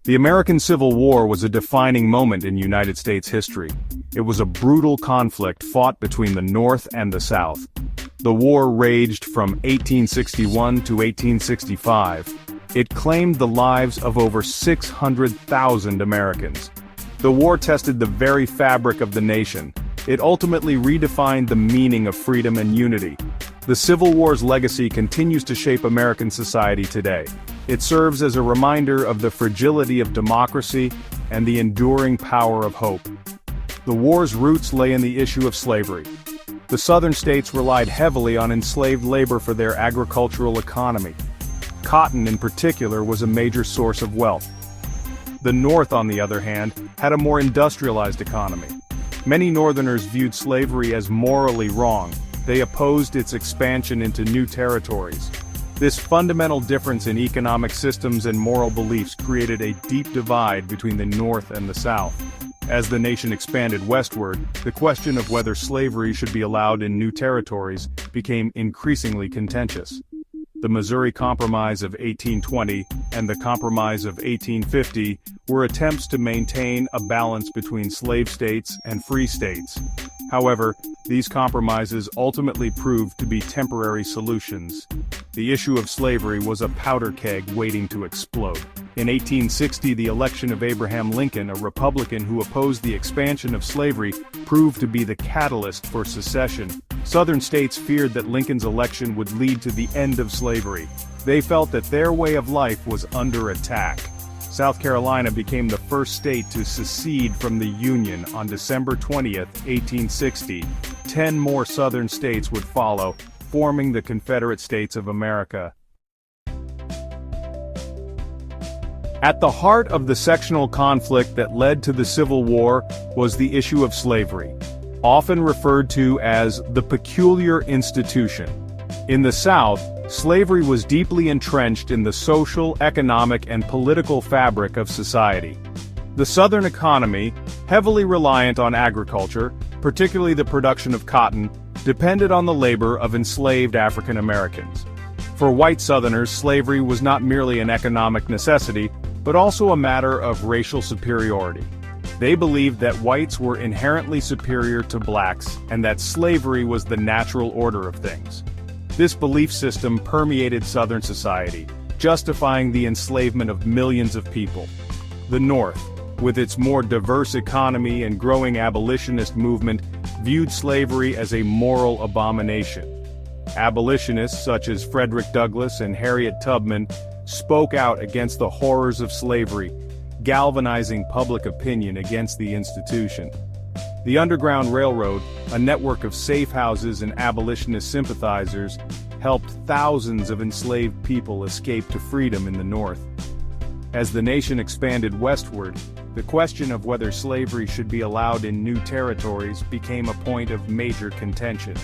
The American Civil War was a defining moment in United States history. It was a brutal conflict fought between the North and the South. The war raged from 1861 to 1865. It claimed the lives of over 600,000 Americans. The war tested the very fabric of the nation. It ultimately redefined the meaning of freedom and unity. The Civil War's legacy continues to shape American society today. It serves as a reminder of the fragility of democracy and the enduring power of hope. The war's roots lay in the issue of slavery. The Southern states relied heavily on enslaved labor for their agricultural economy. Cotton, in particular, was a major source of wealth. The North, on the other hand, had a more industrialized economy. Many Northerners viewed slavery as morally wrong. They opposed its expansion into new territories. This fundamental difference in economic systems and moral beliefs created a deep divide between the North and the South. As the nation expanded westward, the question of whether slavery should be allowed in new territories became increasingly contentious. The Missouri Compromise of 1820 and the Compromise of 1850 were attempts to maintain a balance between slave states and free states. However, these compromises ultimately proved to be temporary solutions. The issue of slavery was a powder keg waiting to explode. In 1860, the election of Abraham Lincoln, a Republican who opposed the expansion of slavery, proved to be the catalyst for secession. Southern states feared that Lincoln's election would lead to the end of slavery. They felt that their way of life was under attack. South Carolina became the first state to secede from the Union on December 20, 1860. 10 more Southern states would follow, forming the Confederate States of America. At the heart of the sectional conflict that led to the Civil War was the issue of slavery, often referred to as the peculiar institution. In the South, slavery was deeply entrenched in the social, economic, and political fabric of society. The Southern economy, heavily reliant on agriculture, particularly the production of cotton, depended on the labor of enslaved African Americans. For white Southerners, slavery was not merely an economic necessity, but also a matter of racial superiority. They believed that whites were inherently superior to blacks, and that slavery was the natural order of things. This belief system permeated Southern society, justifying the enslavement of millions of people. The North, with its more diverse economy and growing abolitionist movement, viewed slavery as a moral abomination. Abolitionists such as Frederick Douglass and Harriet Tubman spoke out against the horrors of slavery, galvanizing public opinion against the institution. The Underground Railroad, a network of safe houses and abolitionist sympathizers, helped thousands of enslaved people escape to freedom in the North. As the nation expanded westward, the question of whether slavery should be allowed in new territories became a point of major contention.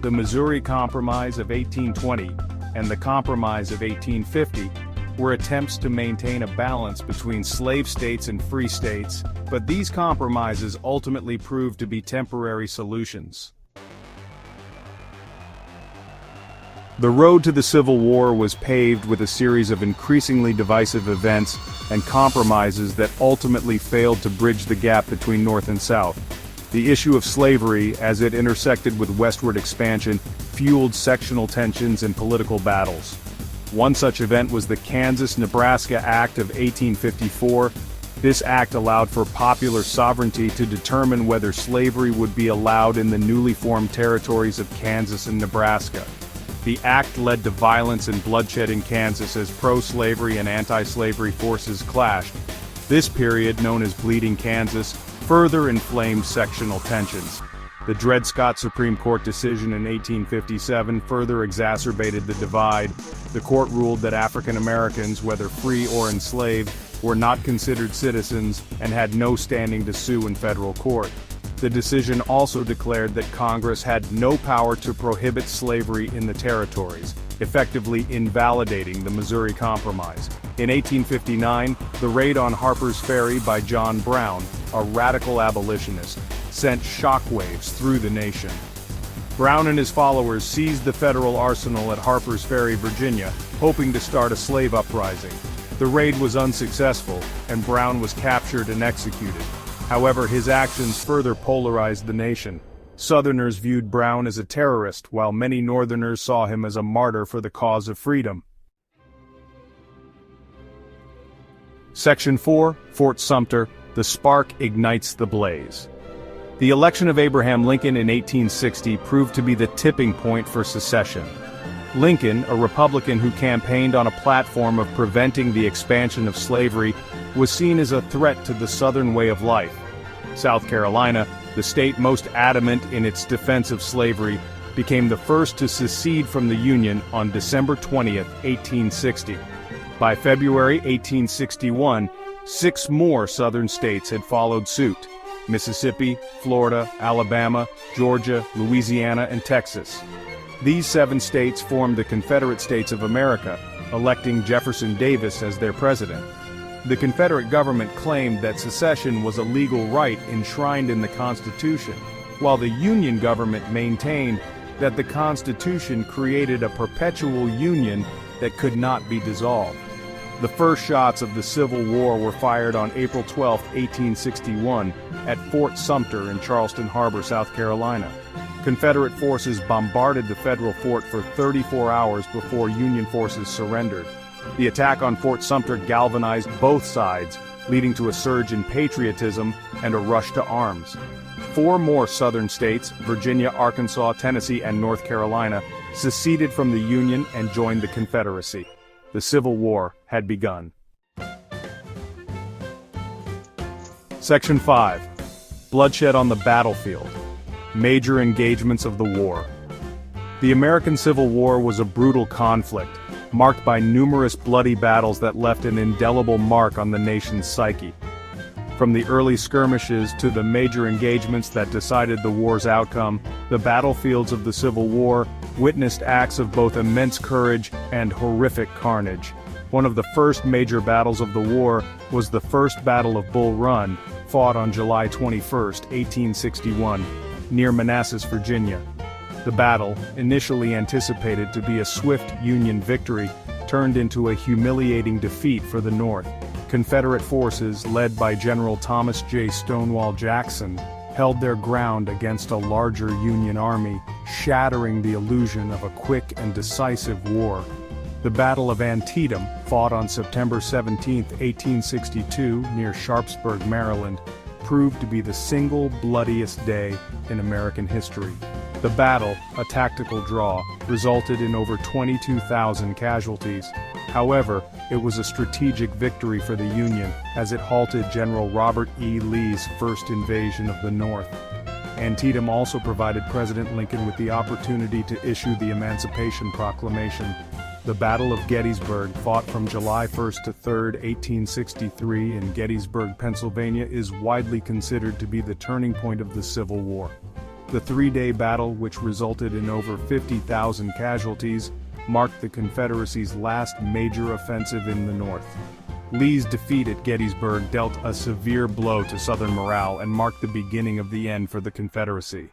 The Missouri Compromise of 1820 and the Compromise of 1850 were attempts to maintain a balance between slave states and free states, but these compromises ultimately proved to be temporary solutions. The road to the Civil War was paved with a series of increasingly divisive events and compromises that ultimately failed to bridge the gap between North and South. The issue of slavery, as it intersected with westward expansion, fueled sectional tensions and political battles. One such event was the Kansas-Nebraska Act of 1854. This act allowed for popular sovereignty to determine whether slavery would be allowed in the newly formed territories of Kansas and Nebraska. The act led to violence and bloodshed in Kansas as pro-slavery and anti-slavery forces clashed. This period, known as Bleeding Kansas, further inflamed sectional tensions. The Dred Scott Supreme Court decision in 1857 further exacerbated the divide. The court ruled that African Americans, whether free or enslaved, were not considered citizens and had no standing to sue in federal court. The decision also declared that Congress had no power to prohibit slavery in the territories, effectively invalidating the Missouri Compromise. In 1859, the raid on Harper's Ferry by John Brown, a radical abolitionist, sent shockwaves through the nation. Brown and his followers seized the federal arsenal at Harper's Ferry, Virginia, hoping to start a slave uprising. The raid was unsuccessful, and Brown was captured and executed. However, his actions further polarized the nation. Southerners viewed Brown as a terrorist, while many Northerners saw him as a martyr for the cause of freedom. Section 4, Fort Sumter, the spark ignites the blaze. The election of Abraham Lincoln in 1860 proved to be the tipping point for secession. Lincoln, a Republican who campaigned on a platform of preventing the expansion of slavery, was seen as a threat to the Southern way of life. South Carolina, the state most adamant in its defense of slavery, became the first to secede from the Union on December 20, 1860. By February 1861, 6 more Southern states had followed suit: Mississippi, Florida, Alabama, Georgia, Louisiana, and Texas. These 7 states formed the Confederate States of America, electing Jefferson Davis as their president. The Confederate government claimed that secession was a legal right enshrined in the Constitution, while the Union government maintained that the Constitution created a perpetual union that could not be dissolved. The first shots of the Civil War were fired on April 12, 1861, at Fort Sumter in Charleston Harbor, South Carolina. Confederate forces bombarded the federal fort for 34 hours before Union forces surrendered. The attack on Fort Sumter galvanized both sides, leading to a surge in patriotism and a rush to arms. 4 more Southern states, Virginia, Arkansas, Tennessee, and North Carolina, seceded from the Union and joined the Confederacy. The Civil War had begun. Section 5. Bloodshed on the battlefield. Major engagements of the war. The American Civil War was a brutal conflict, marked by numerous bloody battles that left an indelible mark on the nation's psyche. From the early skirmishes to the major engagements that decided the war's outcome, the battlefields of the Civil War witnessed acts of both immense courage and horrific carnage. One of the first major battles of the war was the First Battle of Bull Run, fought on July 21, 1861, near Manassas, Virginia. The battle, initially anticipated to be a swift Union victory, turned into a humiliating defeat for the North. Confederate forces, led by General Thomas J. Stonewall Jackson, held their ground against a larger Union army, shattering the illusion of a quick and decisive war. The Battle of Antietam, fought on September 17, 1862, near Sharpsburg, Maryland, proved to be the single bloodiest day in American history. The battle, a tactical draw, resulted in over 22,000 casualties. However, it was a strategic victory for the Union, as it halted General Robert E. Lee's first invasion of the North. Antietam also provided President Lincoln with the opportunity to issue the Emancipation Proclamation. The Battle of Gettysburg, fought from July 1 to 3, 1863 in Gettysburg, Pennsylvania, is widely considered to be the turning point of the Civil War. The 3-day battle, which resulted in over 50,000 casualties, marked the Confederacy's last major offensive in the North. Lee's defeat at Gettysburg dealt a severe blow to Southern morale and marked the beginning of the end for the Confederacy.